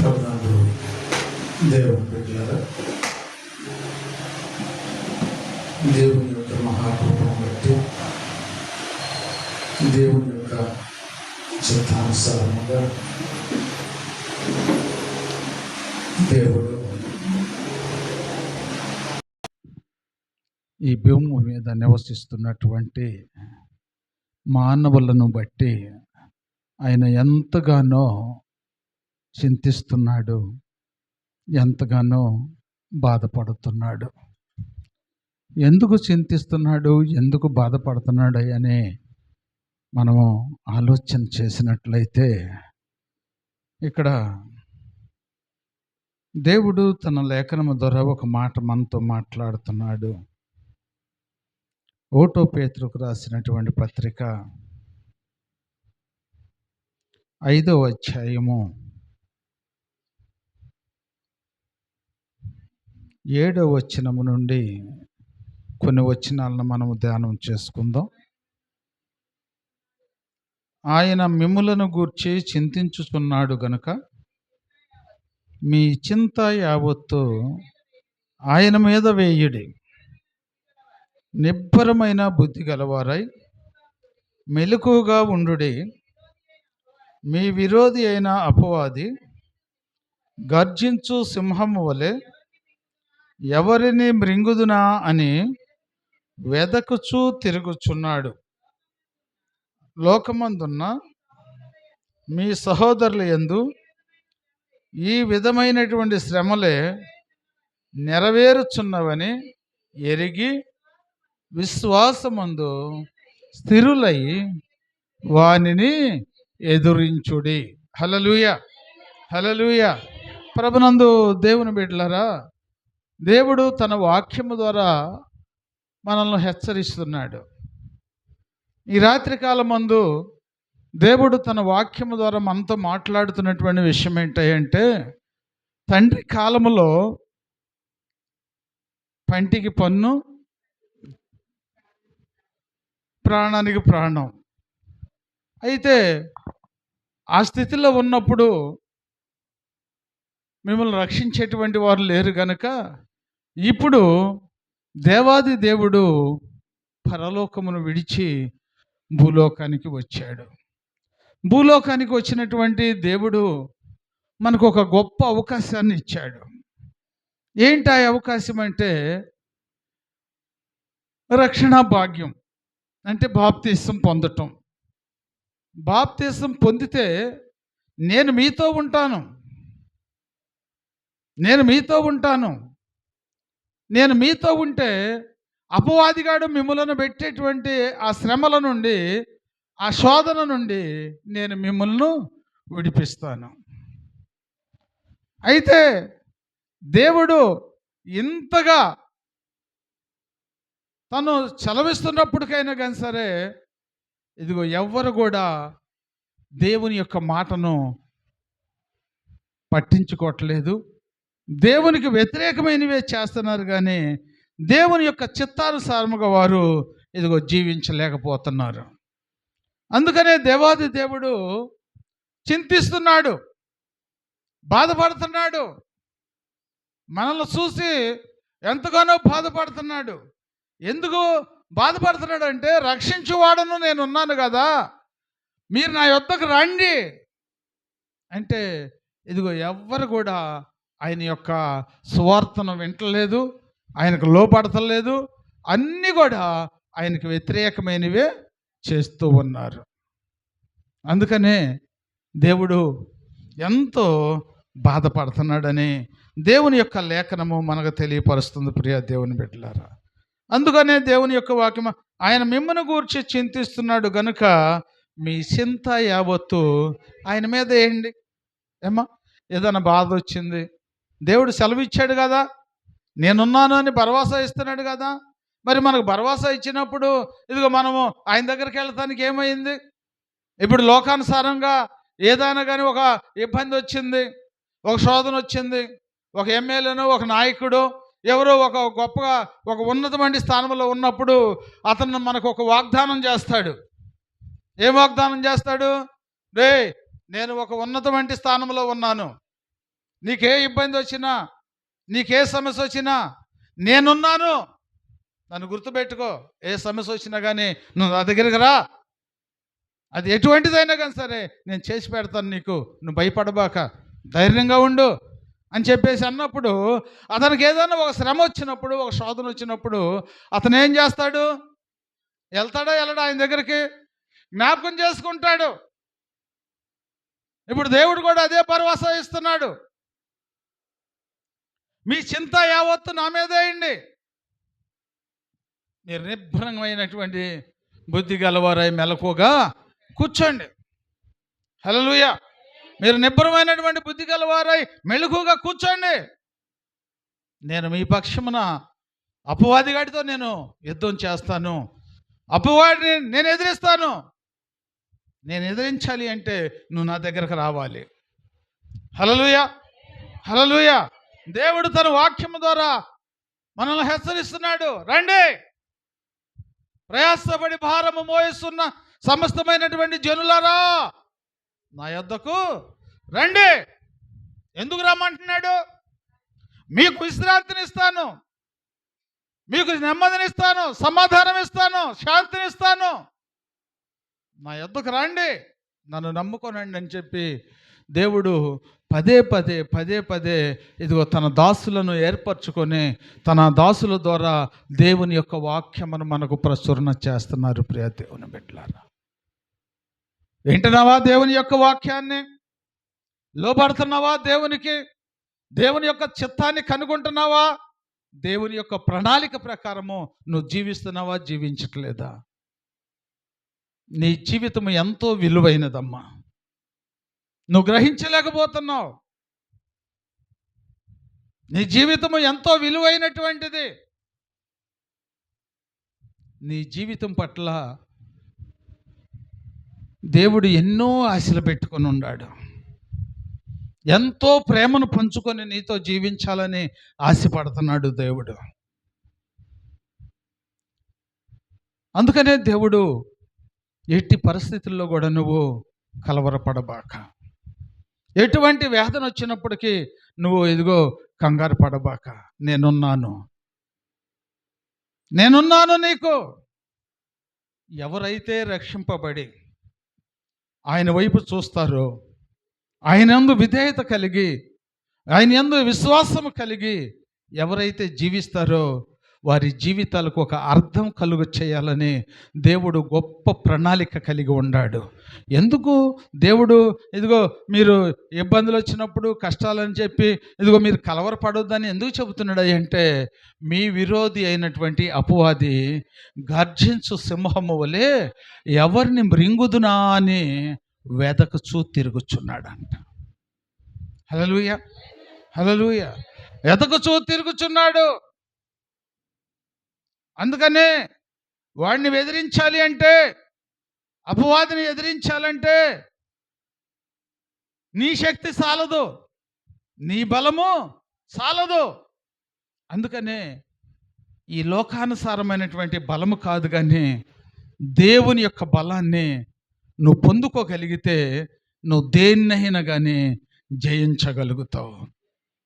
ప్రభునందు దేవుని బిడ్డలారా, దేవుని యొక్క మహాకృపను బట్టి దేవుని యొక్క చిత్తానుసారముగా దేవుడు ఈ భూమి మీద నివసిస్తున్నటువంటి మానవులను బట్టి ఆయన ఎంతగానో చింతిస్తున్నాడు, ఎంతగానో బాధపడుతున్నాడు. ఎందుకు చింతిస్తున్నాడు, ఎందుకు బాధపడుతున్నాడు అని మనము ఆలోచన చేసినట్లయితే, ఇక్కడ దేవుడు తన లేఖనము ద్వారా ఒక మాట మనతో మాట్లాడుతున్నాడు. 1 పేతురుకు రాసినటువంటి పత్రిక 5వ అధ్యాయము 7వ వచనము నుండి కొన్ని వచనాలను మనము ధ్యానం చేసుకుందాం. ఆయన మిమ్ములను గూర్చి చింతించుచున్నాడు గనుక మీ చింత యావత్తు ఆయన మీద వేయుడి. నిబ్బరమైన బుద్ధి గలవారై మెలకువగా ఉండుడి. మీ విరోధి అయిన అపవాది గర్జించు సింహము వలె ఎవరిని మృంగుదునా అని వెదకుచూ తిరుగుచున్నాడు. లోకమందున్న మీ సహోదరుల యందు ఈ విధమైనటువంటి శ్రమలే నెరవేరుచున్నవని ఎరిగి విశ్వాసమందు స్థిరులై వానిని ఎదురించుడి. హల్లెలూయా, హల్లెలూయా. ప్రభునందు దేవుని బిడ్డలారా, దేవుడు తన వాక్యము ద్వారా మనల్ని హెచ్చరిస్తున్నాడు. ఈ రాత్రికాలమందు దేవుడు తన వాక్యము ద్వారా మనతో మాట్లాడుతున్నటువంటి విషయం ఏంటంటే, తండ్రి కాలములో పంటికి పన్ను, ప్రాణానికి ప్రాణం. అయితే ఆ స్థితిలో ఉన్నప్పుడు మిమ్మల్ని రక్షించేటువంటి వారు లేరు కనుక ఇప్పుడు దేవాది దేవుడు పరలోకమును విడిచి భూలోకానికి వచ్చాడు. భూలోకానికి వచ్చినటువంటి దేవుడు మనకు ఒక గొప్ప అవకాశాన్ని ఇచ్చాడు. ఏంటి ఆ అవకాశం అంటే, రక్షణ భాగ్యం, అంటే బాప్తిసం పొందటం. బాప్తిసం పొందితే నేను మీతో ఉంటాను, నేను మీతో ఉంటే అపవాదిగాడు మిమ్మల్ని పెట్టేటువంటి ఆ శ్రమల నుండి, ఆ శోధన నుండి నేను మిమ్మల్ని విడిపిస్తాను. అయితే దేవుడు ఇంతగా తను చలవిస్తున్నప్పటికైనా కానీ సరే, ఇదిగో ఎవ్వరు కూడా దేవుని యొక్క మాటను పట్టించుకోవట్లేదు. దేవునికి వ్యతిరేకమైనవే చేస్తున్నారు, కానీ దేవుని యొక్క చిత్తానుసారముగా వారు ఇదిగో జీవించలేకపోతున్నారు. అందుకనే దేవాది దేవుడు చింతిస్తున్నాడు, బాధపడుతున్నాడు. మనల్ని చూసి ఎంతగానో బాధపడుతున్నాడు. ఎందుకు బాధపడుతున్నాడు అంటే, రక్షించువాడను నేను ఉన్నాను కదా, మీరు నా యొద్దకు రండి అంటే ఇదిగో ఎవ్వరు కూడా ఆయన యొక్క సువార్తను వింటలేదు, ఆయనకు లోపడతలేదు. అన్నీ కూడా ఆయనకు వ్యతిరేకమైనవే చేస్తూ ఉన్నారు. అందుకనే దేవుడు ఎంతో బాధపడుతున్నాడని దేవుని యొక్క లేఖనము మనకు తెలియపరుస్తుంది. ప్రియ దేవుని బిడ్డలారా, అందుకనే దేవుని యొక్క వాక్యం, ఆయన మిమ్మల్ని గూర్చి చింతిస్తున్నాడు గనుక మీ చింత యావత్తు ఆయన మీద వేయండి. ఏమ్మా, ఏదైనా బాధ వచ్చింది, దేవుడు సెలవు ఇచ్చాడు కదా, నేనున్నాను అని భరోసా ఇస్తున్నాడు కదా. మరి మనకు భరోసా ఇచ్చినప్పుడు ఇదిగో మనము ఆయన దగ్గరికి వెళ్తానికి ఏమైంది? ఇప్పుడు లోకానుసారంగా ఏదైనా కానీ ఒక ఇబ్బంది వచ్చింది, ఒక శోధన వచ్చింది, ఒక ఎమ్మెల్యేనో ఒక నాయకుడు ఎవరో ఒక గొప్పగా ఒక ఉన్నతమైన స్థానంలో ఉన్నప్పుడు అతను మనకు ఒక వాగ్దానం చేస్తాడు. ఏం వాగ్దానం చేస్తాడు? రే, నేను ఒక ఉన్నతమైన స్థానంలో ఉన్నాను, నీకే ఇబ్బంది వచ్చినా, నీకే సమస్య వచ్చినా నేనున్నాను. నన్ను గుర్తుపెట్టుకో. ఏ సమస్య వచ్చినా కానీ నువ్వు నా దగ్గరికి రా, అది ఎటువంటిదైనా కానీ సరే నేను చేసి పెడతాను నీకు, నువ్వు భయపడబాక, ధైర్యంగా ఉండు అని చెప్పేసి అన్నప్పుడు, అతనికి ఏదైనా ఒక శ్రమ వచ్చినప్పుడు, ఒక శోధన వచ్చినప్పుడు అతను ఏం చేస్తాడు? వెళ్తాడా వెళ్ళడా ఆయన దగ్గరికి? జ్ఞాపకం చేసుకుంటాడు. ఇప్పుడు దేవుడు కూడా అదే భరోసా ఇస్తున్నాడు. మీ చింత యావత్తు నా మీదేయండి, మీరు నిబ్బరమైనటువంటి బుద్ధి గలవారై మెలకుగా కూర్చోండి. హల్లెలూయా. మీరు నిబ్బరమైనటువంటి బుద్ధి గలవారై మెలకుగా కూర్చోండి. నేను మీ పక్షమున అపవాదిగాడితో నేను యుద్ధం చేస్తాను, అపవాదిని నేను ఎదిరిస్తాను. నేను ఎదిరించాలి అంటే నువ్వు నా దగ్గరకు రావాలి. హల్లెలూయా, హల్లెలూయా. దేవుడు తన వాక్యము ద్వారా మనల్ని హెచ్చరిస్తున్నాడు. రండి, ప్రయాసపడి భారము మోయిస్తున్న సమస్తమైనటువంటి జనులారా, నా యొద్దకు రండి. ఎందుకు రమ్మంటున్నాడు? మీకు విశ్రాంతినిస్తాను, మీకు నెమ్మదినిస్తాను, సమాధానం ఇస్తాను, శాంతినిస్తాను. నా యొద్దకు రండి, నన్ను నమ్ముకోనండి అని చెప్పి దేవుడు పదే పదే పదే పదే ఇదిగో తన దాసులను ఏర్పరచుకొని తన దాసుల ద్వారా దేవుని యొక్క వాక్యమును మనకు ప్రచురణ చేస్తున్నారు. ప్రియ దేవుని బిడ్డలారా, వింటున్నావా దేవుని యొక్క వాక్యాన్ని? లోబడుతున్నావా దేవునికి? దేవుని యొక్క చిత్తాన్ని కనుగొంటున్నావా? దేవుని యొక్క ప్రణాళిక ప్రకారము నువ్వు జీవిస్తున్నావా, జీవించట్లేదా? నీ జీవితం ఎంతో విలువైనదమ్మా, నువ్వు గ్రహించలేకపోతున్నావు. నీ జీవితం ఎంతో విలువైనటువంటిది. నీ జీవితం పట్ల దేవుడు ఎన్నో ఆశలు పెట్టుకొని ఉన్నాడు. ఎంతో ప్రేమను పంచుకొని నీతో జీవించాలని ఆశపడుతున్నాడు దేవుడు. అందుకనే దేవుడు ఎట్టి పరిస్థితుల్లో కూడా నువ్వు కలవరపడబాక, ఎటువంటి వేదన వచ్చినప్పటికీ నువ్వు ఇదిగో కంగారు పడబాక, నేనున్నాను, నేనున్నాను నీకు. ఎవరైతే రక్షింపబడి ఆయన వైపు చూస్తారో, ఆయన యందు విధేయత కలిగి, ఆయన యందు విశ్వాసము కలిగి ఎవరైతే జీవిస్తారో వారి జీవితాలకు ఒక అర్థం కలుగ చేయాలని దేవుడు గొప్ప ప్రణాళిక కలిగి ఉన్నాడు. ఎందుకు దేవుడు ఇదిగో మీరు ఇబ్బందులు వచ్చినప్పుడు, కష్టాలని చెప్పి ఇదిగో మీరు కలవరపడొద్దని ఎందుకు చెబుతున్నాడు అంటే, మీ విరోధి అయినటువంటి అపవాది గర్జించు సింహము వలె ఎవరిని మృంగుదునా అని వెదకుచూ తిరుగుచున్నాడంట. హల్లెలూయా, హల్లెలూయా. వెదకుచూ తిరుగుచున్నాడు. అందుకనే వాడిని ఎదిరించాలి అంటే, అపవాదిని ఎదిరించాలంటే నీ శక్తి చాలదు, నీ బలము చాలదు. అందుకనే ఈ లోకానుసారమైనటువంటి బలము కాదు, కానీ దేవుని యొక్క బలాన్ని నువ్వు పొందుకోగలిగితే నువ్వు దేన్నైనా కానీ జయించగలుగుతావు,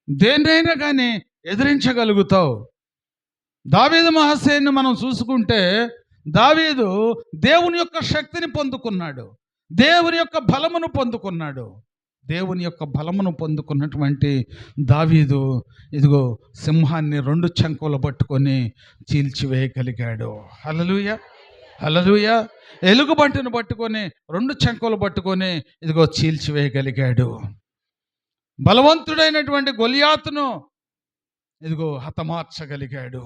దేన్నైనా కానీ ఎదిరించగలుగుతావు. దావీదు మహాశయుని మనం చూసుకుంటే, దావీదు దేవుని యొక్క శక్తిని పొందుకున్నాడు, దేవుని యొక్క బలమును పొందుకున్నాడు. దేవుని యొక్క బలమును పొందుకున్నటువంటి దావీదు ఇదిగో సింహాన్ని 2 చంకలు పట్టుకొని చీల్చివేయగలిగాడు. హల్లెలూయా, హల్లెలూయా. ఎలుగుబంటిని పట్టుకొని 2 చంకలు పట్టుకొని ఇదిగో చీల్చివేయగలిగాడు. బలవంతుడైనటువంటి గొలియాతును ఇదిగో హతమార్చగలిగాడు.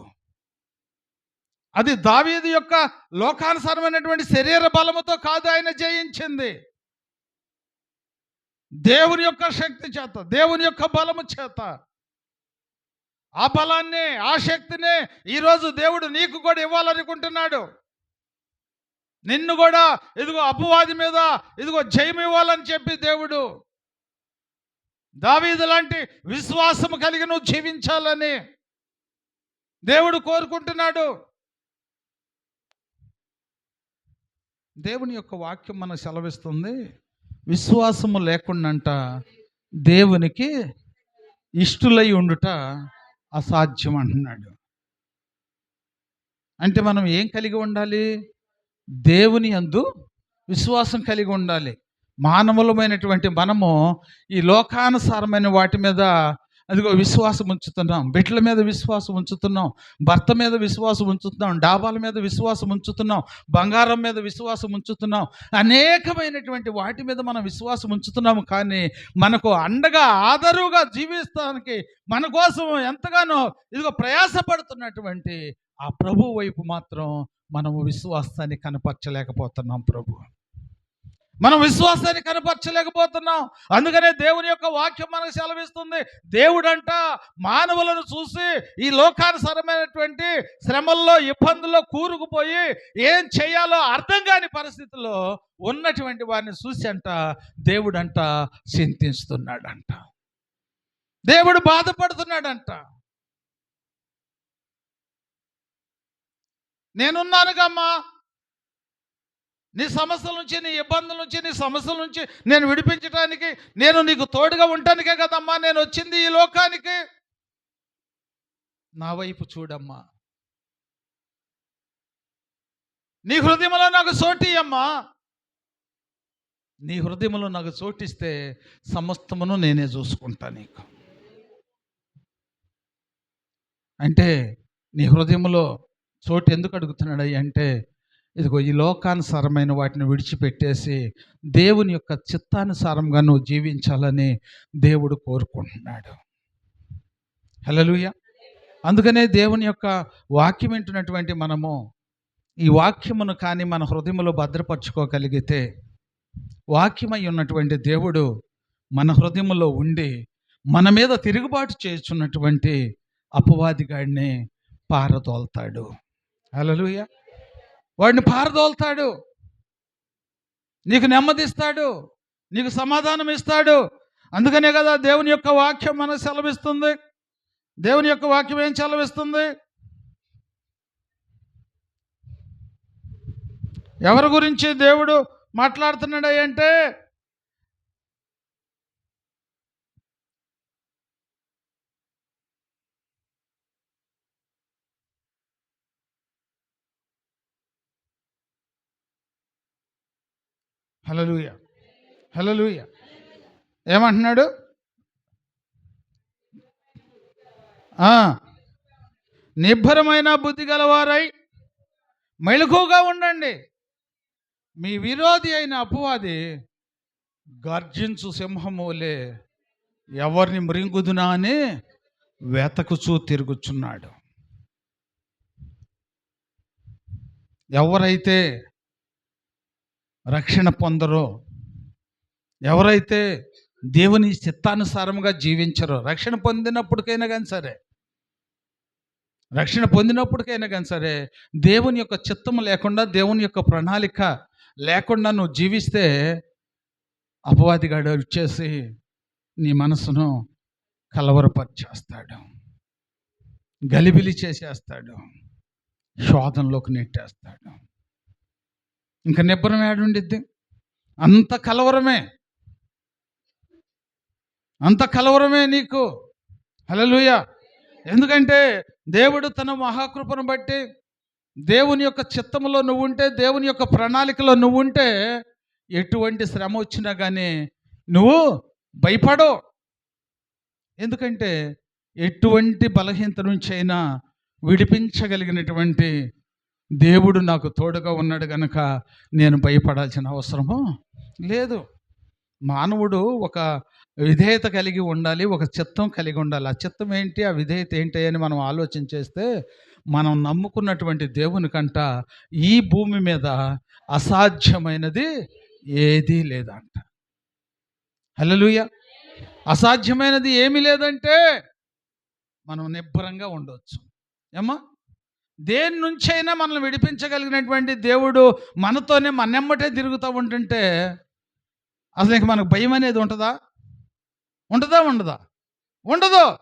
అది దావీదు యొక్క లోకానుసారమైనటువంటి శరీర బలముతో కాదు ఆయన జయించింది, దేవుని యొక్క శక్తి చేత, దేవుని యొక్క బలము చేత. ఆ బలాన్ని, ఆ శక్తిని ఈరోజు దేవుడు నీకు కూడా ఇవ్వాలనుకుంటున్నాడు. నిన్ను కూడా ఇదిగో అపవాది మీద ఇదిగో జయం ఇవ్వాలని చెప్పి దేవుడు దావీదు లాంటి విశ్వాసము కలిగి నువ్వు జీవించాలని దేవుడు కోరుకుంటున్నాడు. దేవుని యొక్క వాక్యం మనకు సెలవిస్తుంది, విశ్వాసము లేకుండా దేవునికి ఇష్టులై ఉండుట అసాధ్యం అంటున్నాడు. అంటే మనం ఏం కలిగి ఉండాలి? దేవుని యందు విశ్వాసం కలిగి ఉండాలి. మానవులమైనటువంటి మనము ఈ లోకానుసారమైన వాటి మీద అదిగో విశ్వాసం ఉంచుతున్నాం. బిడ్డల మీద విశ్వాసం ఉంచుతున్నాం. భర్త మీద విశ్వాసం ఉంచుతున్నాం. డాబాల మీద విశ్వాసం ఉంచుతున్నాం. బంగారం మీద విశ్వాసం ఉంచుతున్నాం. అనేకమైనటువంటి వాటి మీద మనం విశ్వాసం ఉంచుతున్నాము. కానీ మనకు అండగా ఆదరుగా జీవిస్తానికి మన కోసం ఎంతగానో ఇదిగో ప్రయాసపడుతున్నటువంటి ఆ ప్రభు వైపు మాత్రం మనము విశ్వాసాన్ని కనపరచలేకపోతున్నాం. మనం విశ్వాసాన్ని కనపరచలేకపోతున్నాం. అందుకనే దేవుని యొక్క వాక్యం మనకు సెలవిస్తుంది. దేవుడంట మానవులను చూసి ఈ లోకానుసారమైనటువంటి శ్రమల్లో ఇబ్బందుల్లో కూరుకుపోయి ఏం చేయాలో అర్థం కాని పరిస్థితుల్లో ఉన్నటువంటి వారిని చూసి అంట దేవుడంట చింతిస్తున్నాడంట. దేవుడు బాధపడుతున్నాడంట. నేనున్నానుగమ్మా, నీ సమస్యల నుంచి, నీ ఇబ్బందుల నుంచి, నీ సమస్యల నుంచి నేను విడిపించడానికి, నేను నీకు తోడుగా ఉండటానికే కదమ్మా నేను వచ్చింది ఈ లోకానికి. నా వైపు చూడమ్మా, నీ హృదయంలో నాకు చోటియమ్మా. నీ హృదయంలో నాకు చోటిస్తే సమస్తమును నేనే చూసుకుంటా నీకు. అంటే నీ హృదయంలో చోటు ఎందుకు అడుగుతున్నాడు అంటే, ఇదిగో ఈ లోకానుసారమైన వాటిని విడిచిపెట్టేసి దేవుని యొక్క చిత్తానుసారంగా నువ్వు జీవించాలని దేవుడు కోరుకుంటున్నాడు. హల్లెలూయా. అందుకనే దేవుని యొక్క వాక్యం వింటున్నటువంటి మనము ఈ వాక్యమును కానీ మన హృదయంలో భద్రపరచుకోగలిగితే, వాక్యమై ఉన్నటువంటి దేవుడు మన హృదయంలో ఉండి మన మీద తిరుగుబాటు చేస్తున్నటువంటి అపవాదిగాడిని పారదోల్తాడు. హల్లెలూయా. వాడిని పారదోల్తాడు. నీకు నెమ్మదిస్తాడు, నీకు సమాధానం ఇస్తాడు. అందుకనే కదా దేవుని యొక్క వాక్యం మనకు సెలవిస్తుంది. దేవుని యొక్క వాక్యం ఏం సెలవిస్తుంది? ఎవరి గురించి దేవుడు మాట్లాడుతున్నాడు అంటే, హల్లెలూయా, హల్లెలూయా. ఏమంటున్నాడు? నిబ్బరమైన బుద్ధి గలవారై మెలకువగా ఉండండి. మీ విరోధి అయిన అపవాది గర్జించు సింహమూలే ఎవరిని మృంగుదునా అని వెతకుచూ తిరుగుచున్నాడు. ఎవరైతే రక్షణ పొందరో, ఎవరైతే దేవుని చిత్తానుసారంగా జీవించరో, రక్షణ పొందినప్పటికైనా కానీ సరే దేవుని యొక్క చిత్తము లేకుండా, దేవుని యొక్క ప్రణాళిక లేకుండా నువ్వు జీవిస్తే అపవాదిగాడు వచ్చేసి నీ మనసును కలవరపరిచేస్తాడు, గలిబిలి చేసేస్తాడు, శోధనలోకి నెట్టేస్తాడు. ఇంకా నిబ్బరం ఏడుండిద్ది? అంత కలవరమే నీకు. హల్లెలూయా. ఎందుకంటే దేవుడు తన మహాకృపను బట్టి, దేవుని యొక్క చిత్తములో నువ్వు ఉంటే, దేవుని యొక్క ప్రణాళికలో నువ్వు ఉంటే, ఎటువంటి శ్రమ వచ్చినా కానీ నువ్వు భయపడవు. ఎందుకంటే ఎటువంటి బలహీనత నుంచి అయినా విడిపించగలిగినటువంటి దేవుడు నాకు తోడుగా ఉన్నాడు కనుక నేను భయపడాల్సిన అవసరము లేదు. మానవుడు ఒక విధేయత కలిగి ఉండాలి, ఒక చిత్తం కలిగి ఉండాలి. ఆ చిత్తం ఏంటి, ఆ విధేయత ఏంటి అని మనం ఆలోచన చేస్తే, మనం నమ్ముకున్నటువంటి దేవుని కంట ఈ భూమి మీద అసాధ్యమైనది ఏదీ లేదంట. హల్లెలూయా. అసాధ్యమైనది ఏమీ లేదంటే మనం నిబ్బరంగా ఉండవచ్చు. ఏమ్మా, దేని నుంచైనా మనల్ని విడిపించగలిగినటువంటి దేవుడు మనతోనే మన్నెమ్మటే తిరుగుతూ ఉంటుంటే అసలు ఇంక మనకు భయం అనేది ఉంటుందా? ఉండదు.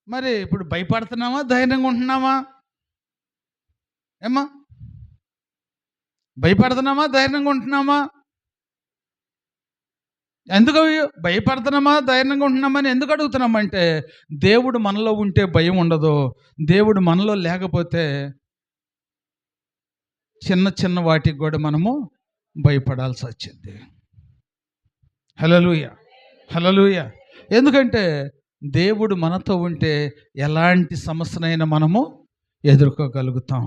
మరి ఇప్పుడు భయపడుతున్నామా, ధైర్యంగా ఉంటున్నామా? ఏమ్మా, భయపడుతున్నామా, ధైర్యంగా ఉంటున్నామా? ఎందుకు భయపడుతున్నామా, ధైర్యంగా ఉంటున్నామని ఎందుకు అడుగుతున్నామంటే, దేవుడు మనలో ఉంటే భయం ఉండదు. దేవుడు మనలో లేకపోతే చిన్న చిన్న వాటికి కూడా మనము భయపడాల్సి వచ్చింది. హల్లెలూయా, హల్లెలూయా. ఎందుకంటే దేవుడు మనతో ఉంటే ఎలాంటి సమస్యనైనా మనము ఎదుర్కోగలుగుతాం.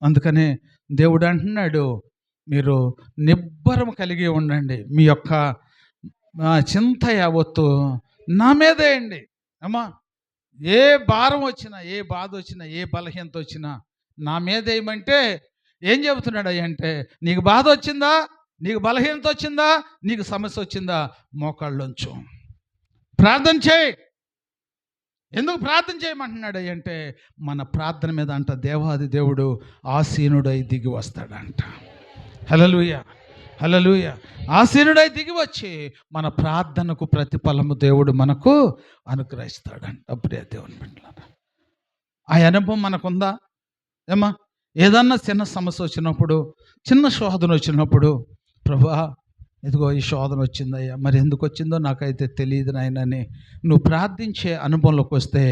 అందుకనే దేవుడు అంటున్నాడు, మీరు నిబ్బరం కలిగి ఉండండి. మీ యొక్క చింత యావత్తు నా మీదేయండి. అమ్మా, ఏ భారం వచ్చినా, ఏ బాధ వచ్చినా, ఏ బలహీనత వచ్చినా నా మీద ఏమంటే ఏం చెబుతున్నాడు అంటే, నీకు బాధ వచ్చిందా, నీకు బలహీనత వచ్చిందా, నీకు సమస్య వచ్చిందా, మోకాళ్ళొంచు ప్రార్థన చేయి. ఎందుకు ప్రార్థన చేయమంటున్నాడు అంటే, మన ప్రార్థన మీద అంట దేవాది దేవుడు ఆసీనుడై దిగి వస్తాడంట. హల్లెలూయా, హల్లెలూయా. ఆసీనుడై దిగి వచ్చి మన ప్రార్థనకు ప్రతిఫలము దేవుడు మనకు అనుగ్రహిస్తాడంట. అప్పుడే దేవుని బిడ్డలారా, ఆ అనుభవం మనకుందా? ఏమా, ఏదన్నా చిన్న సమస్య వచ్చినప్పుడు, చిన్న శోధన వచ్చినప్పుడు, ప్రభువా ఇదిగో ఈ శోధన వచ్చిందయ్యా, మరి ఎందుకు వచ్చిందో నాకైతే తెలియదు నాయనని నువ్వు ప్రార్థించే అనుభవంలోకి వస్తే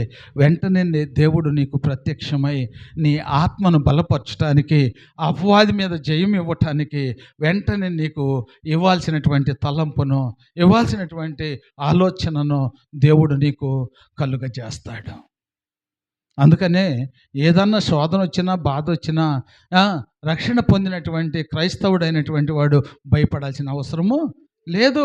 వెంటనే దేవుడు నీకు ప్రత్యక్షమై నీ ఆత్మను బలపరచడానికి, అపవాది మీద జయం ఇవ్వటానికి వెంటనే నీకు ఇవ్వాల్సినటువంటి తలంపును, ఇవ్వాల్సినటువంటి ఆలోచనను దేవుడు నీకు కలుగజేస్తాడు. అందుకనే ఏదన్నా శోధన వచ్చినా, బాధ వచ్చినా రక్షణ పొందినటువంటి క్రైస్తవుడైనటువంటి వాడు భయపడాల్సిన అవసరము లేదు.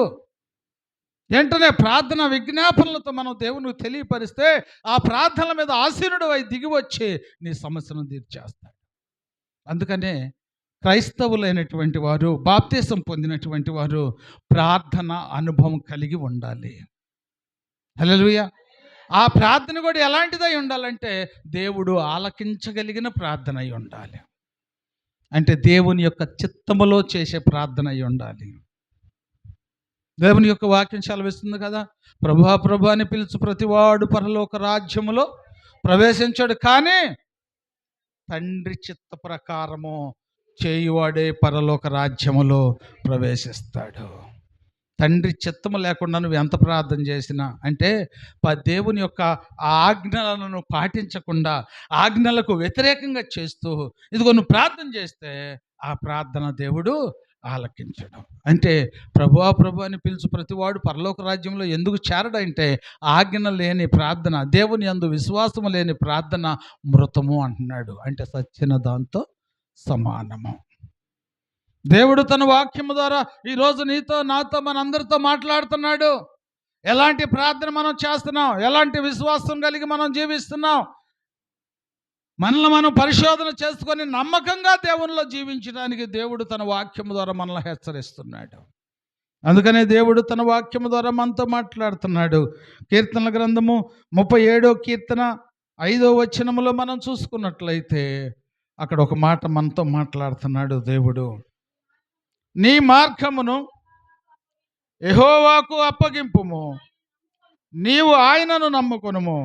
వెంటనే ప్రార్థన విజ్ఞాపనలతో మనం దేవునికి తెలియపరిస్తే ఆ ప్రార్థనల మీద ఆసీనుడు అయి దిగి వచ్చి నీ సమస్యను తీర్చేస్తాడు. అందుకనే క్రైస్తవులైనటువంటి వారు, బాప్తిసం పొందినటువంటి వారు ప్రార్థన అనుభవం కలిగి ఉండాలి. హల్లెలూయా. ఆ ప్రార్థన కూడా ఎలాంటిదై ఉండాలంటే, దేవుడు ఆలకించగలిగిన ప్రార్థన అయి ఉండాలి. అంటే దేవుని యొక్క చిత్తములో చేసే ప్రార్థన అయి ఉండాలి. దేవుని యొక్క వాక్యం సెలవిస్తుంది కదా, ప్రభువా ప్రభువా అని పిలుచు ప్రతివాడు పరలోక రాజ్యములో ప్రవేశించాడు, కానీ తండ్రి చిత్త ప్రకారము చేయువాడే పరలోక రాజ్యములో ప్రవేశిస్తాడు. తండ్రి చిత్తము లేకుండా నువ్వు ఎంత ప్రార్థన చేసినా, అంటే దేవుని యొక్క ఆజ్ఞలను పాటించకుండా, ఆజ్ఞలకు వ్యతిరేకంగా చేస్తూ ఇదిగో నువ్వు ప్రార్థన చేస్తే ఆ ప్రార్థన దేవుడు ఆలకించడం. అంటే ప్రభువా ప్రభు అని పిలుచు ప్రతివాడు పరలోక రాజ్యంలో ఎందుకు చేరడంటే, ఆజ్ఞ లేని ప్రార్థన, దేవుని యందు విశ్వాసము లేని ప్రార్థన మృతము అంటున్నాడు. అంటే సచ్చిన దాంతో సమానము. దేవుడు తన వాక్యము ద్వారా ఈరోజు నీతో, నాతో, మనందరితో మాట్లాడుతున్నాడు. ఎలాంటి ప్రార్థన మనం చేస్తున్నాం, ఎలాంటి విశ్వాసం కలిగి మనం జీవిస్తున్నాం, మనల్ని మనం పరిశోధన చేసుకొని నమ్మకంగా దేవునిలో జీవించడానికి దేవుడు తన వాక్యము ద్వారా మనల్ని హెచ్చరిస్తున్నాడు. అందుకనే దేవుడు తన వాక్యము ద్వారా మనతో మాట్లాడుతున్నాడు. కీర్తనల గ్రంథము 37వ కీర్తన 5వ వచనములో మనం చూసుకున్నట్లయితే అక్కడ ఒక మాట మనతో మాట్లాడుతున్నాడు దేవుడు. నీ మార్గమును యెహోవాకు అప్పగింపుము, నీవు ఆయనను నమ్ముకొనుము,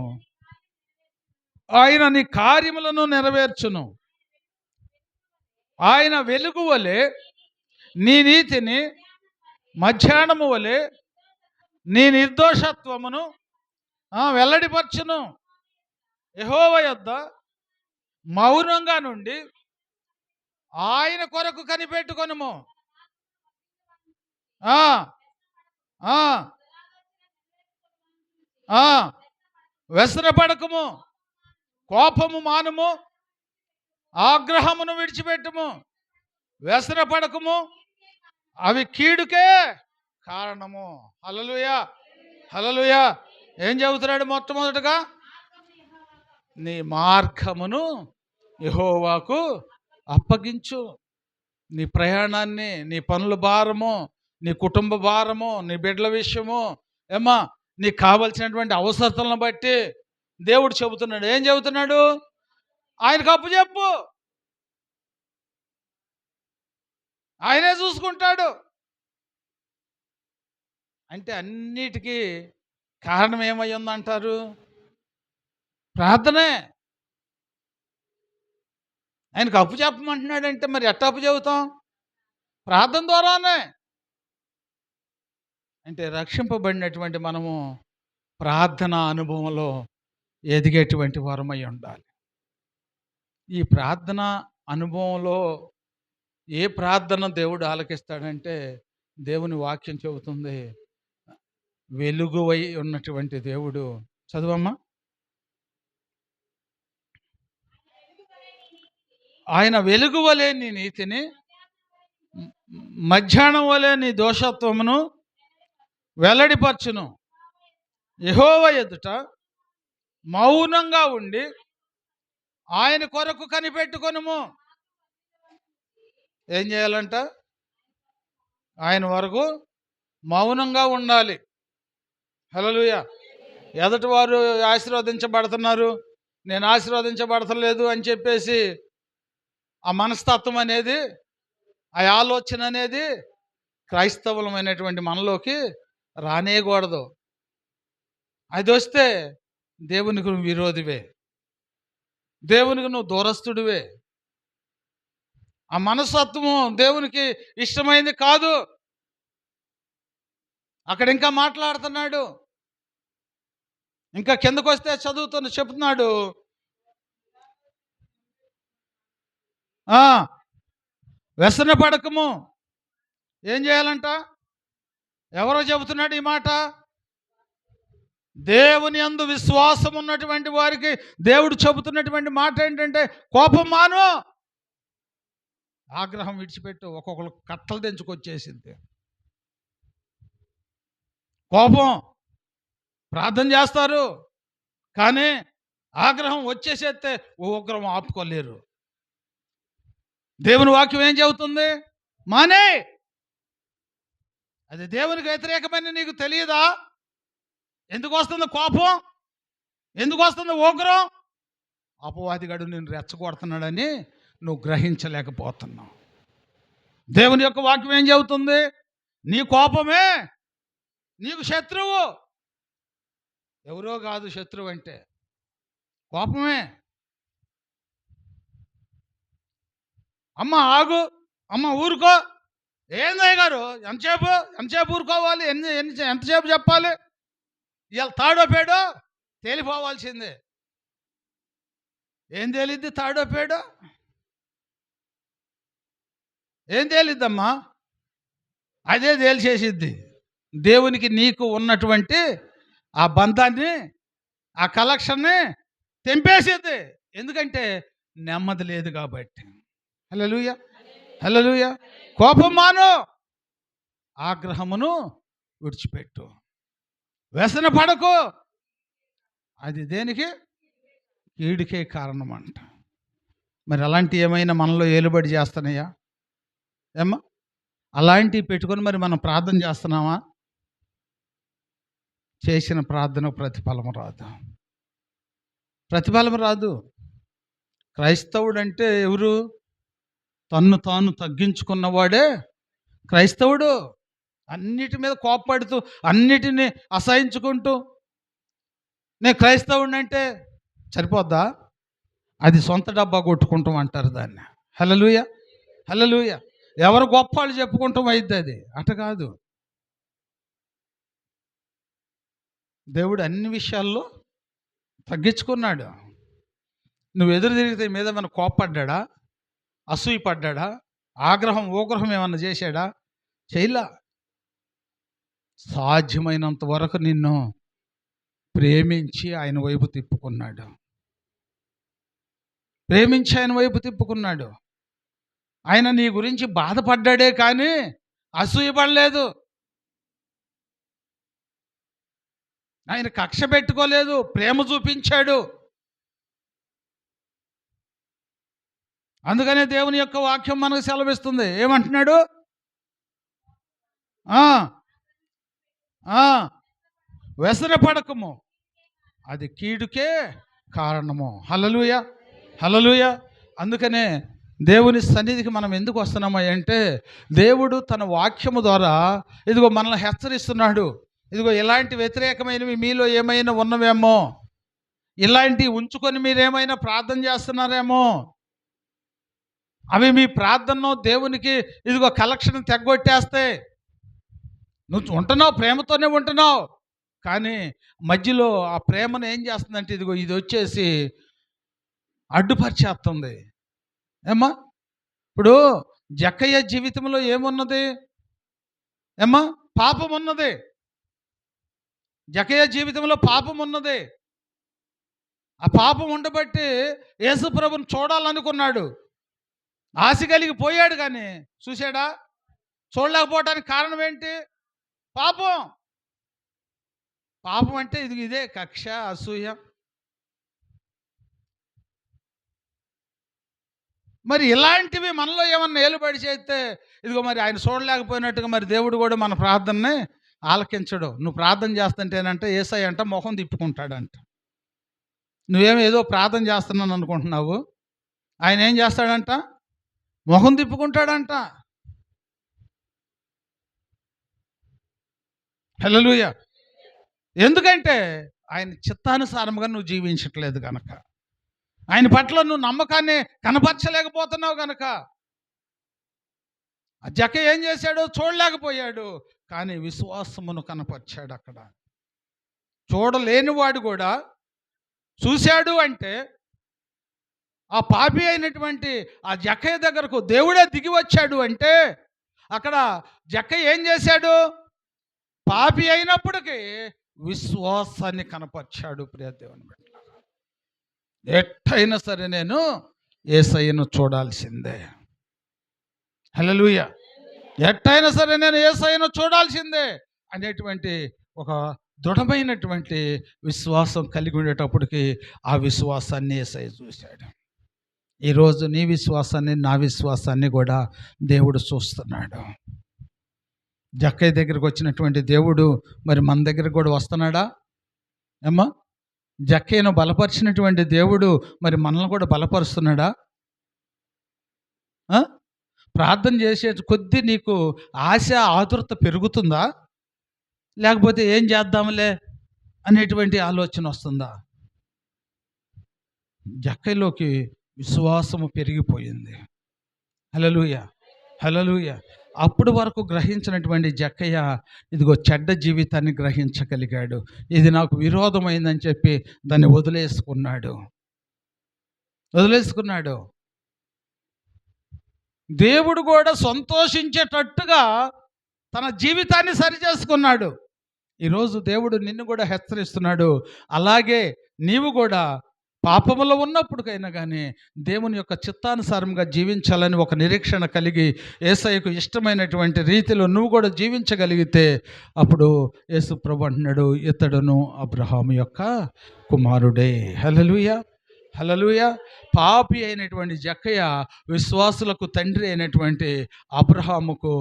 ఆయన నీ కార్యములను నెరవేర్చును. ఆయన వెలుగు వలె నీ నీతిని, మధ్యాహ్నము వలె నీ నిర్దోషత్వమును వెల్లడిపరచును. యెహోవా యొద్ద మౌనంగా నుండి ఆయన కొరకు కనిపెట్టుకొనుము. వ్యసనపడకము, కోపము మానుము, ఆగ్రహమును విడిచిపెట్టుము. వ్యసనపడకము, అవి కీడుకే కారణము. హల్లెలూయా, హల్లెలూయా. ఏం చెబుతున్నాడు? మొట్టమొదటగా నీ మార్గమును యెహోవాకు అప్పగించు. నీ ప్రయాణాన్ని, నీ పనుల భారము, నీ కుటుంబ భారము, నీ బిడ్డల విషయము, ఏమా నీకు కావలసినటువంటి అవసరతలను బట్టి దేవుడు చెబుతున్నాడు. ఏం చెబుతున్నాడు? ఆయనకు అప్పచెప్పు, ఆయనే చూసుకుంటాడు. అంటే అన్నిటికీ కారణం ఏమై ఉందంటారు? ప్రార్థనే. ఆయనకు అప్పు చెప్పమంటున్నాడంటే మరి ఎట్ట అప్పు చెబుతాం? ప్రార్థన ద్వారానే. అంటే రక్షింపబడినటువంటి మనము ప్రార్థన అనుభవంలో ఎదిగేటువంటి వరమై ఉండాలి. ఈ ప్రార్థన అనుభవంలో ఏ ప్రార్థన దేవుడు ఆలకిస్తాడంటే, దేవుని వాక్యం చెబుతుంది, వెలుగువై ఉన్నటువంటి దేవుడు. చదువమ్మా. ఆయన వెలుగు వలె నీ నీతిని, మధ్యాహ్నం వలె నీ దోషత్వమును వెల్లడిపరచును. యెహోవా ఎదుట మౌనంగా ఉండి ఆయన కొరకు కనిపెట్టుకొనుము. ఏం చేయాలంట? ఆయన వరకు మౌనంగా ఉండాలి. హల్లెలూయా. ఎదుటి వారు ఆశీర్వదించబడుతున్నారు, నేను ఆశీర్వదించబడతలేదు అని చెప్పేసి ఆ మనస్తత్వం అనేది, ఆ ఆలోచన అనేది క్రైస్తవులమైనటువంటి మనలోకి రానేయకూడదు. అది వస్తే దేవునికి నువ్వు విరోధివే, దేవునికి నువ్వు దూరస్తుడివే. ఆ మనస్తత్వం దేవునికి ఇష్టమైంది కాదు. అక్కడ ఇంకా మాట్లాడుతున్నాడు. ఇంకా కిందకు వస్తే చెప్తున్నాడు, వ్యసన పడకము. ఏం చేయాలంట? ఎవరో చెబుతున్నాడు ఈ మాట? దేవుని యందు విశ్వాసం ఉన్నటువంటి వారికి దేవుడు చెబుతున్నటువంటి మాట ఏంటంటే, కోపం మాను, ఆగ్రహం విడిచిపెట్టు. ఒక్కొక్కరు కట్టలు తెంచుకొచ్చేసింది కోపం. ప్రార్థన చేస్తారు కానీ ఆగ్రహం వచ్చేసేస్తే ఉగ్రం ఆపుకోలేరు. దేవుని వాక్యం ఏం చెబుతుంది? మానే. అది దేవునికి వ్యతిరేకమని నీకు తెలియదా? ఎందుకు వస్తుంది కోపం? ఎందుకు వస్తుంది ఉగ్రం? అపవాదిగాడు నిన్ను రెచ్చగొడుతున్నాడని నువ్వు గ్రహించలేకపోతున్నావు. దేవుని యొక్క వాక్యం ఏం చెబుతుంది? నీ కోపమే నీకు శత్రువు. ఎవరో కాదు శత్రువు అంటే, కోపమే. అమ్మ ఆగు, అమ్మ ఊరుకో. ఏందయ్య గారు ఎంతసేపు ఊరుకోవాలి? ఎంతసేపు చెప్పాలి? ఇవాళ తాడో పేడో తేలిపోవాల్సిందే. ఏం తేలిద్ది? తాడో పేడో ఏం తేలిద్దమ్మా? అదే తేల్చేసిద్ది. దేవునికి నీకు ఉన్నటువంటి ఆ బంధాన్ని, ఆ కలెక్షన్ని తెంపేసిద్ది. ఎందుకంటే నెమ్మది లేదు కాబట్టి. హల్లెలూయా, హల్లెలూయా. కోపం మాను, ఆగ్రహమును విడిచిపెట్టు, వ్యసన పడకు. అది దేనికి? కీడుకే కారణం అంట. మరి అలాంటి ఏమైనా మనలో ఏలుబడి చేస్తున్నాయా? ఏమ్మా, అలాంటివి పెట్టుకొని మరి మనం ప్రార్థన చేస్తున్నామా? చేసిన ప్రార్థనకు ప్రతిఫలం రాదు, ప్రతిఫలం రాదు. క్రైస్తవుడు అంటే ఎవరు? తన్ను తాను తగ్గించుకున్నవాడే క్రైస్తవుడు. అన్నిటి మీద కోప్పడుతూ, అన్నిటినీ అసహించుకుంటూ నేను క్రైస్తవుడిని అంటే సరిపోద్దా? అది సొంత డబ్బా కొట్టుకుంటాం అంటారు దాన్ని. హల్లెలూయా, హల్లెలూయా. ఎవరు గొప్ప వాళ్ళు చెప్పుకుంటాం అయిద్ది. అది అట కాదు. దేవుడు అన్ని విషయాల్లో తగ్గించుకున్నాడు. నువ్వు ఎదురు తిరిగితే మీద ఏమైనా కోప్పడ్డా, అసూయ పడ్డా, ఊగ్రహం ఏమన్నా చేశాడా? చేయలా. సాధ్యమైనంత వరకు నిన్ను ప్రేమించి ఆయన వైపు తిప్పుకున్నాడు. ప్రేమించి ఆయన వైపు తిప్పుకున్నాడు. ఆయన నీ గురించి బాధపడ్డాడే కానీ అసూయపడలేదు. ఆయన కక్ష పెట్టుకోలేదు, ప్రేమ చూపించాడు. అందుకనే దేవుని యొక్క వాక్యం మనకు సెలవిస్తుంది. ఏమంటున్నాడు? వ్యసన పడకము, అది కీడుకే కారణము. హల్లెలూయా, హల్లెలూయా. అందుకనే దేవుని సన్నిధికి మనం ఎందుకు వస్తున్నామా అంటే, దేవుడు తన వాక్యము ద్వారా ఇదిగో మనల్ని హెచ్చరిస్తున్నాడు. ఇదిగో ఇలాంటి వ్యతిరేకమైనవి మీలో ఏమైనా ఉన్నవేమో, ఇలాంటివి ఉంచుకొని మీరేమైనా ప్రార్థన చేస్తున్నారేమో, అవి మీ ప్రార్థనను దేవునికి ఇదిగో కలెక్షన్ తెగ్గొట్టేస్తాయి. నువ్వు ఉంటున్నావు, ప్రేమతోనే ఉంటున్నావు. కానీ మధ్యలో ఆ ప్రేమను ఏం చేస్తుందంటే ఇదిగో ఇది వచ్చేసి అడ్డుపరిచేస్తుంది. ఏమ్మా, ఇప్పుడు జక్కయ్య జీవితంలో ఏమున్నది? ఏమ్మా, పాపం ఉన్నది. జక్కయ్య జీవితంలో పాపం ఉన్నది. ఆ పాపం ఉండబట్టి యేసు ప్రభుని చూడాలనుకున్నాడు, ఆశ కలిగి పోయాడు. కానీ చూశాడా? చూడలేకపోవడానికి కారణం ఏంటి? పాపం. పాపం అంటే ఇదే కక్ష, అసూయ. మరి ఇలాంటివి మనలో ఏమన్నా ఏలుబడి చేస్తే ఇదిగో మరి ఆయన చూడలేకపోయినట్టుగా మరి దేవుడు కూడా మన ప్రార్థనని ఆలకించడు. నువ్వు ప్రార్థన చేస్తుంటేనంటే యేసయ్య అంట మొహం తిప్పుకుంటాడంట. నువ్వేమో ఏదో ప్రార్థన చేస్తున్నాను అనుకుంటున్నావు, ఆయన ఏం చేస్తాడంట? మొహం తిప్పుకుంటాడంట. హల్లెలూయా. ఎందుకంటే ఆయన చిత్తానుసారంగా నువ్వు జీవించట్లేదు కనుక, ఆయన పట్ల నువ్వు నమ్మకాన్ని కనపరచలేకపోతున్నావు కనుక. ఆ జక్క ఏం చేశాడు? చూడలేకపోయాడు, కానీ విశ్వాసమును కనపరిచాడు. అక్కడ చూడలేనివాడు కూడా చూశాడు. అంటే ఆ పాపి అయినటువంటి ఆ జక్కయ్య దగ్గరకు దేవుడే దిగి వచ్చాడు. అంటే అక్కడ జక్కయ్య ఏం చేశాడు? పాపి అయినప్పటికీ విశ్వాసాన్ని కనపరిచాడు. ప్రియ దేవుని బిడ్డ, ఎట్టయినా సరే నేను యేసయ్యను చూడాల్సిందే. హల్లెలూయా. ఎట్టయినా సరే నేను యేసయ్యను చూడాల్సిందే అనేటువంటి ఒక దృఢమైనటువంటి విశ్వాసం కలిగి ఉండేటప్పటికి ఆ విశ్వాసాన్ని యేసయ్య చూశాడు. ఈరోజు నీ విశ్వాసాన్ని, నా విశ్వాసాన్ని కూడా దేవుడు చూస్తున్నాడు. జక్కయ్య దగ్గరికి వచ్చినటువంటి దేవుడు మరి మన దగ్గరికి కూడా వస్తున్నాడా? ఏమ్మా, జక్కయ్యను బలపరిచినటువంటి దేవుడు మరి మనల్ని కూడా బలపరుస్తున్నాడా? ప్రార్థన చేసే కొద్దీ నీకు ఆశ, ఆతురత పెరుగుతుందా? లేకపోతే ఏం చేద్దాంలే అనేటువంటి ఆలోచన వస్తుందా? జక్కయ్యలోకి విశ్వాసము పెరిగిపోయింది. హల్లెలూయా, హల్లెలూయా. అప్పటి వరకు గ్రహించినటువంటి జక్కయ్య ఇదిగో చెడ్డ జీవితాన్ని గ్రహించగలిగాడు. ఇది నాకు విరోధమైందని చెప్పి దాన్ని వదిలేసుకున్నాడు. దేవుడు కూడా సంతోషించేటట్టుగా తన జీవితాన్ని సరిచేసుకున్నాడు. ఈరోజు దేవుడు నిన్ను కూడా హెచ్చరిస్తున్నాడు. అలాగే నీవు కూడా పాపములో ఉన్నప్పటికైనా కానీ దేవుని యొక్క చిత్తానుసారంగా జీవించాలని ఒక నిరీక్షణ కలిగి యేసయ్యకు ఇష్టమైనటువంటి రీతిలో నువ్వు కూడా జీవించగలిగితే అప్పుడు యేసు ప్రభు అంటున్నాడు, ఇతడును అబ్రహాము యొక్క కుమారుడే. హల్లెలూయా, హల్లెలూయా. పాపి అయినటువంటి జక్కయ్య విశ్వాసులకు తండ్రి అయినటువంటి అబ్రహాముకు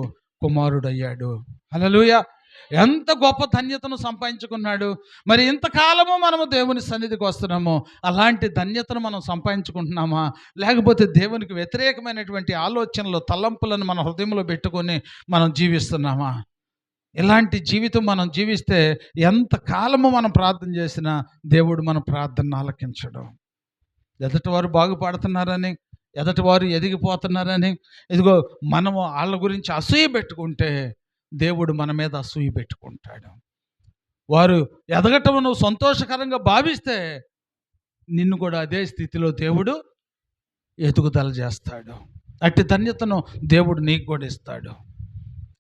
కుమారుడయ్యాడు. హల్లెలూయా. ఎంత గొప్ప ధన్యతను సంపాదించుకున్నాడు. మరి ఇంతకాలము మనము దేవుని సన్నిధికి వస్తున్నాము, అలాంటి ధన్యతను మనం సంపాదించుకుంటున్నామా? లేకపోతే దేవునికి వ్యతిరేకమైనటువంటి ఆలోచనలు, తలంపులను మన హృదయంలో పెట్టుకొని మనం జీవిస్తున్నామా? ఇలాంటి జీవితం మనం జీవిస్తే ఎంతకాలము మనం ప్రార్థన చేసినా దేవుడు మన ప్రార్థనను ఆలకించడం. ఎదుటివారు బాగుపడుతున్నారని, ఎదుటివారు ఎదిగిపోతున్నారని ఇదిగో మనము వాళ్ళ గురించి అసూయ పెట్టుకుంటే దేవుడు మన మీద అసూయ పెట్టుకుంటాడు. వారు ఎదగటం నువ్వు సంతోషకరంగా భావిస్తే నిన్ను కూడా అదే స్థితిలో దేవుడు ఎదుగుదల చేస్తాడు. అట్టి ధన్యతను దేవుడు నీకు కూడా ఇస్తాడు.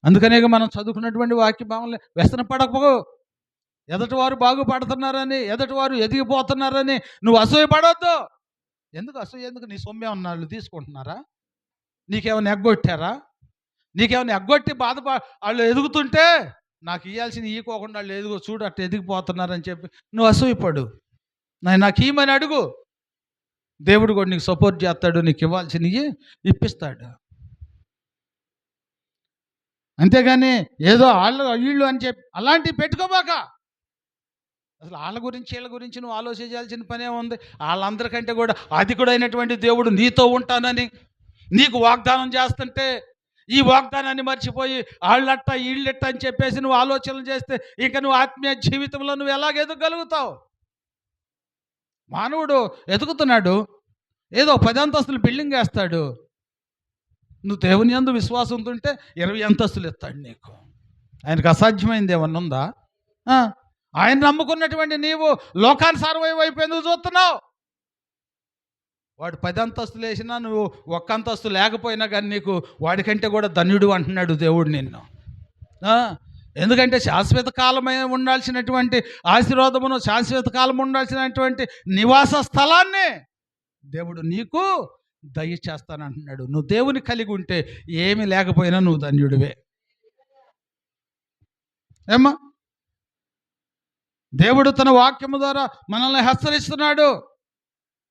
అందుకనే మనం చదువుకున్నటువంటి వాక్య భావంలో వ్యసన పడకపో, ఎదటివారు బాగుపడుతున్నారని, ఎదటివారు ఎదిగిపోతున్నారని నువ్వు అసూయ పడవద్దు. ఎందుకు అసూయ? ఎందుకు? నీ సొమ్మే వాళ్ళు తీసుకుంటున్నారా? నీకేమైనా ఎగ్గొట్టారా? నీకేమైనా ఎగ్గొట్టి వాళ్ళు ఎదుగుతుంటే నాకు ఇవ్వాల్సిన ఇవ్వకోకుండా వాళ్ళు ఎదుగు చూడు అట్లా ఎదిగిపోతున్నారని చెప్పి నువ్వు అసూయపడు. నాకు ఇవ్వమని అడుగు, దేవుడు కూడా నీకు సపోర్ట్ చేస్తాడు, నీకు ఇవ్వాల్సినవి ఇప్పిస్తాడు. అంతేగాని ఏదో వీళ్ళు అని చెప్పి అలాంటివి పెట్టుకోబాక. అసలు వాళ్ళ గురించి వీళ్ళ గురించి నువ్వు ఆలోచించాల్సిన పనే ఉంది. వాళ్ళందరికంటే కూడా అధికుడైనటువంటి దేవుడు నీతో ఉంటానని నీకు వాగ్దానం చేస్తుంటే ఈ వాగ్దానాన్ని మర్చిపోయి వాళ్ళట్ట వీళ్ళెట్ట అని చెప్పేసి నువ్వు ఆలోచనలు చేస్తే ఇంకా నువ్వు ఆత్మీయ జీవితంలో నువ్వు ఎలాగ ఎదగలుగుతావు? మానవుడు ఎదుగుతున్నాడు, ఏదో 10 అంతస్తులు బిల్డింగ్ వేస్తాడు. నువ్వు దేవుని యందు విశ్వాసం ఉంటుంటే 20 అంతస్తులు ఇస్తాడు నీకు. ఆయనకు అసాధ్యమైంది ఏమన్నా ఉందా? ఆ, ఆయన నమ్ముకున్నటువంటి నీవు లోకానుసారమై వైపు ఎందుకు చూస్తున్నావు? వాడు 10 అంతస్తులు వేసినా నువ్వు ఒక్క అంతస్తు లేకపోయినా కానీ నీకు వాడికంటే కూడా ధన్యుడు అంటున్నాడు దేవుడు నిన్ను. ఎందుకంటే శాశ్వత కాలమై ఉండాల్సినటువంటి ఆశీర్వాదమును, శాశ్వత కాలం ఉండాల్సినటువంటి నివాస స్థలాన్ని దేవుడు నీకు దయచేస్తానంటున్నాడు. నువ్వు దేవుని కలిగి ఉంటే ఏమి లేకపోయినా నువ్వు ధన్యుడివే. ఏమ్మా, దేవుడు తన వాక్యము ద్వారా మనల్ని హెచ్చరిస్తున్నాడు.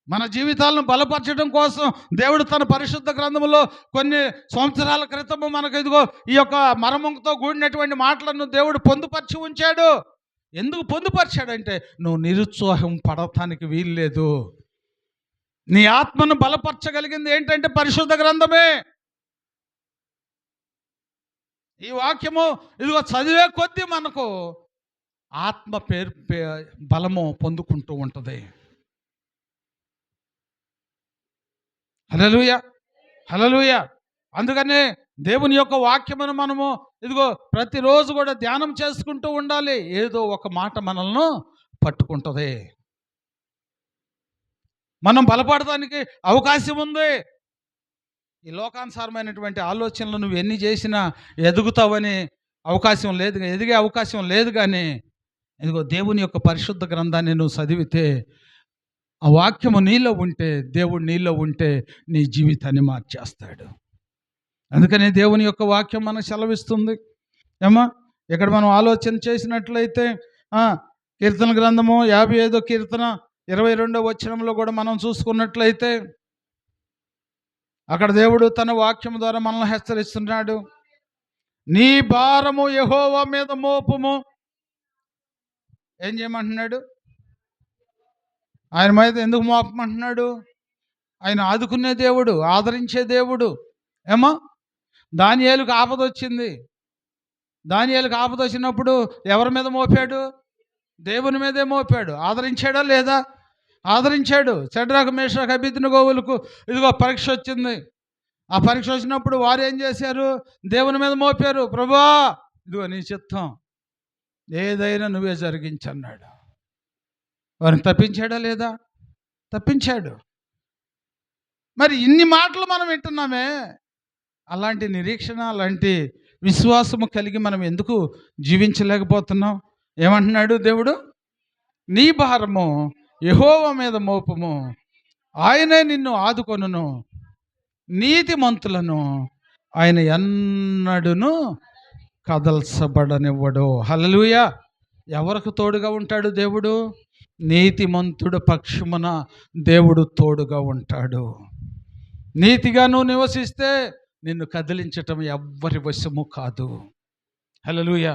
మన జీవితాలను బలపరచడం కోసం దేవుడు తన పరిశుద్ధ గ్రంథంలో కొన్ని సంవత్సరాల క్రితము మనకు ఇదిగో ఈ యొక్క మరమంతో కూడినటువంటి మాటలను దేవుడు పొందుపరిచి ఉంచాడు. ఎందుకు పొందుపరిచాడంటే నువ్వు నిరుత్సాహం పడటానికి వీల్లేదు. నీ ఆత్మను బలపరచగలిగింది ఏంటంటే పరిశుద్ధ గ్రంథమే. ఈ వాక్యము ఇదిగో చదివే కొద్దీ మనకు ఆత్మ బలము పొందుకుంటూ ఉంటుంది. హల్లెలూయా, హల్లెలూయా. అందుకనే దేవుని యొక్క వాక్యమును మనము ఇదిగో ప్రతిరోజు కూడా ధ్యానం చేసుకుంటూ ఉండాలి. ఏదో ఒక మాట మనల్ని పట్టుకుంటుంది. మనం బలపడటానికి అవకాశం ఉంది. ఈ లోకానుసారమైనటువంటి ఆలోచనలు నువ్వు ఎన్ని చేసినా ఎదుగుతావని అవకాశం లేదు, ఎదిగే అవకాశం లేదు. కానీ ఇదిగో దేవుని యొక్క పరిశుద్ధ గ్రంథాన్ని నువ్వు చదివితే, ఆ వాక్యము నీలో ఉంటే, దేవుడు నీలో ఉంటే నీ జీవితాన్ని మార్చేస్తాడు. అందుకని దేవుని యొక్క వాక్యం మనకు సెలవిస్తుంది. ఏమా, ఇక్కడ మనం ఆలోచన చేసినట్లయితే కీర్తన గ్రంథము 55వ కీర్తన 22వ వచనంలో కూడా మనం చూసుకున్నట్లయితే అక్కడ దేవుడు తన వాక్యం ద్వారా మనల్ని హెచ్చరిస్తున్నాడు. నీ భారము యెహోవా మీద మోపుము. ఏం చేయమంటున్నాడు? ఆయన మీద ఎందుకు మోపమంటున్నాడు? ఆయన ఆదుకునే దేవుడు, ఆదరించే దేవుడు. ఏమో, దానియేలుకు ఆపద వచ్చింది. దానియేలుకు ఆపద వచ్చినప్పుడు ఎవరి మీద మోపాడు? దేవుని మీదే మోపాడు. ఆదరించాడా లేదా? ఆదరించాడు. షడ్రకు మేషకు అబేద్నెగోవులకు ఇదిగో పరీక్ష వచ్చింది. ఆ పరీక్ష వచ్చినప్పుడు వారు ఏం చేశారు? దేవుని మీద మోపారు. ప్రభువా, ఇదిగో నీ చిత్తం, ఏదైనా నువ్వే జరిగించన్నాడు. వారిని తప్పించాడా లేదా? తప్పించాడు. మరి ఇన్ని మాటలు మనం వింటున్నామే, అలాంటి నిరీక్షణ, అలాంటి విశ్వాసము కలిగి మనం ఎందుకు జీవించలేకపోతున్నాం? ఏమంటున్నాడు దేవుడు? నీ భారము యెహోవా మీద మోపము, ఆయనే నిన్ను ఆదుకొనును, నీతిమంతులను ఆయన ఎన్నడును కదల్చబడనివ్వడు. హల్లెలూయా. ఎవరికి తోడుగా ఉంటాడు దేవుడు? నీతిమంతుడు పక్షమున దేవుడు తోడుగా ఉంటాడు. నీతిగా నువ్వు నివసిస్తే నిన్ను కదిలించటం ఎవ్వరి వశము కాదు. హల్లెలూయా,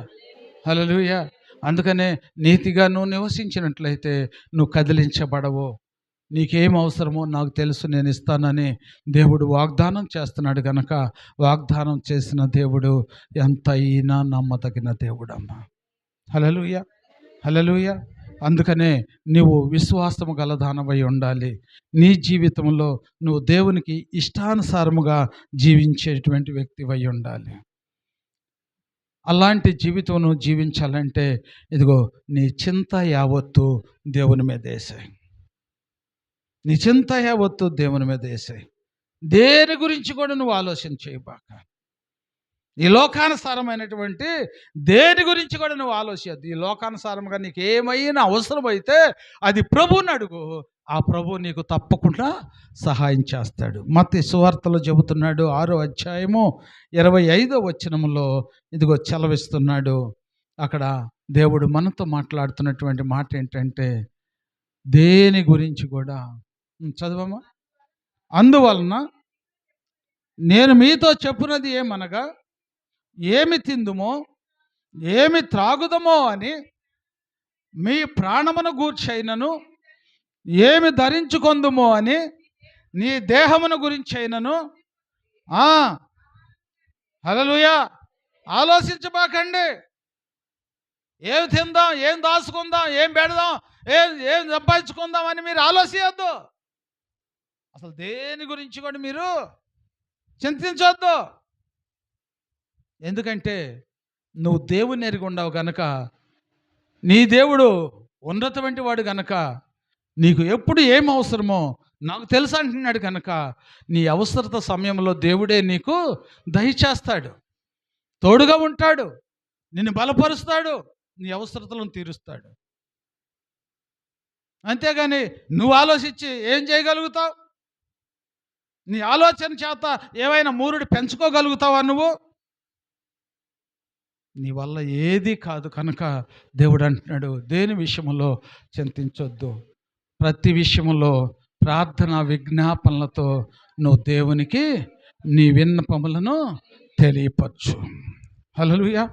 హల్లెలూయా. అందుకనే నీతిగా నువ్వు నివసించినట్లయితే నువ్వు కదిలించబడవు. నీకేం అవసరమో నాకు తెలుసు, నేను ఇస్తానని దేవుడు వాగ్దానం చేస్తున్నాడు. కనుక వాగ్దానం చేసిన దేవుడు ఎంతైనా నమ్మదగిన దేవుడమ్మా. హల్లెలూయా, హల్లెలూయా. అందుకనే నువ్వు విశ్వాసము గలదానవై ఉండాలి. నీ జీవితంలో నువ్వు దేవునికి ఇష్టానుసారముగా జీవించేటువంటి వ్యక్తివై ఉండాలి. అలాంటి జీవితం నువ్వు జీవించాలంటే ఇదిగో నీ చింత యావత్తు దేవుని మీద వేసాయి. నీ చింత యావత్తు దేవుని మీద వేసాయి. దేని గురించి కూడా నువ్వు ఆలోచన చేయబాక. ఈ లోకానుసారమైనటువంటి దేని గురించి కూడా నువ్వు ఆలోచించద్దు. ఈ లోకానుసారంగా నీకు ఏమైనా అవసరమైతే అది ప్రభువుని అడుగు. ఆ ప్రభువు నీకు తప్పకుండా సహాయం చేస్తాడు. మత్తయి సువార్తలో చెబుతున్నాడు, 6వ అధ్యాయము 25వ వచనంలో ఇదిగో సెలవిస్తున్నాడు. అక్కడ దేవుడు మనతో మాట్లాడుతున్నటువంటి మాట ఏంటంటే, దేని గురించి కూడా చదవమ్మా. అందువలన నేను మీతో చెప్పున్నది ఏమనగా, ఏమి తిందుమో ఏమి త్రాగుదమో అని మీ ప్రాణమును గూర్చైనను, ఏమి ధరించుకొందుమో అని నీ దేహమును గురించి అయినను హల్లెలూయా ఆలోచించబాకండి. ఏమి తిందాం, ఏం దాచుకుందాం, ఏం పెడదాం, ఏం సంపాదించుకుందాం అని మీరు ఆలోచించద్దు. అసలు దేని గురించి కూడా మీరు చింతించవద్దు. ఎందుకంటే నువ్వు దేవుని ఎరిగి ఉండవు గనక, నీ దేవుడు ఉన్నతమైన వాడు గనక, నీకు ఎప్పుడు ఏం అవసరమో నాకు తెలుసు అంటున్నాడు కనుక, నీ అవసరత సమయంలో దేవుడే నీకు దయచేస్తాడు, తోడుగా ఉంటాడు, నిన్ను బలపరుస్తాడు, నీ అవసరతలను తీరుస్తాడు. అంతేగాని నువ్వు ఆలోచించి ఏం చేయగలుగుతావు? నీ ఆలోచన చేత ఏవైనా మూరుడు పెంచుకోగలుగుతావా నువ్వు? నీ వల్ల ఏది కాదు కనుక దేవుడు అంటున్నాడు, దేని విషయంలో చింతించొద్దు, ప్రతి విషయంలో ప్రార్థన విజ్ఞాపనలతో నువ్వు దేవునికి నీ విన్నపములను తెలియపరచు. హల్లెలూయా,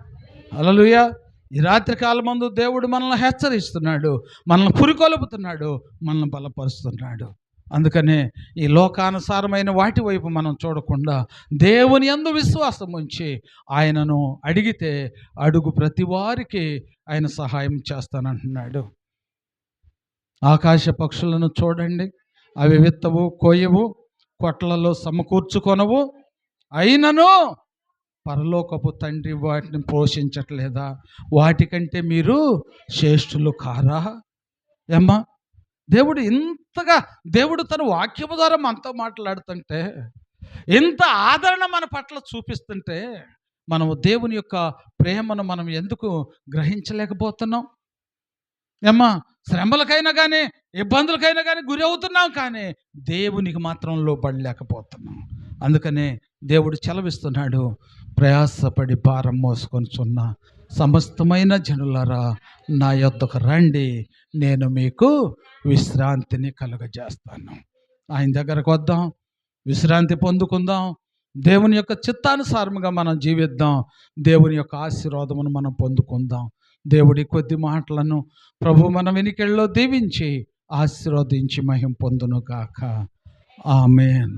హల్లెలూయా. ఈ రాత్రి కాలమందు దేవుడు మనల్ని హెచ్చరిస్తున్నాడు, మనల్ని పురికొల్పుతున్నాడు, మనల్ని బలపరుస్తున్నాడు. అందుకనే ఈ లోకానుసారమైన వాటి వైపు మనం చూడకుండా దేవుని యందు విశ్వాసం ఉంచి ఆయనను అడిగితే అడుగు ప్రతి వారికి ఆయన సహాయం చేస్తానంటున్నాడు. ఆకాశ పక్షులను చూడండి, అవి విత్తవు, కోయవు, కొట్లలో సమకూర్చుకొనవు, అయినను పరలోకపు తండ్రి వాటిని పోషించట్లేదా? వాటికంటే మీరు శ్రేష్ఠులు కారా? ఏమ్మా, దేవుడు ఇంతగా, దేవుడు తన వాక్యము ద్వారా మనతో మాట్లాడుతుంటే, ఇంత ఆదరణ మన పట్ల చూపిస్తుంటే, మనము దేవుని యొక్క ప్రేమను మనం ఎందుకు గ్రహించలేకపోతున్నాం? ఏమ్మా, శ్రమలకైనా కానీ ఇబ్బందులకైనా కానీ గురి అవుతున్నాం, కానీ దేవునికి మాత్రం లోబడలేకపోతున్నాం. అందుకనే దేవుడు చెలవిస్తున్నాడు, ప్రయాసపడి భారం మోసుకొనిచున్న సమస్తమైన జనులారా నా యొద్దకు రండి, నేను మీకు విశ్రాంతిని కలుగజేస్తాను. ఆయన దగ్గరకు వద్దాం, విశ్రాంతి పొందుకుందాం, దేవుని యొక్క చిత్తానుసారముగా మనం జీవిద్దాం, దేవుని యొక్క ఆశీర్వాదమును మనం పొందుకుందాం. దేవుడి కొద్ది మాటలను ప్రభు మన వెనుకల్లో దీవించి ఆశీర్వదించి మహిమ పొందును గాక. ఆమేన్.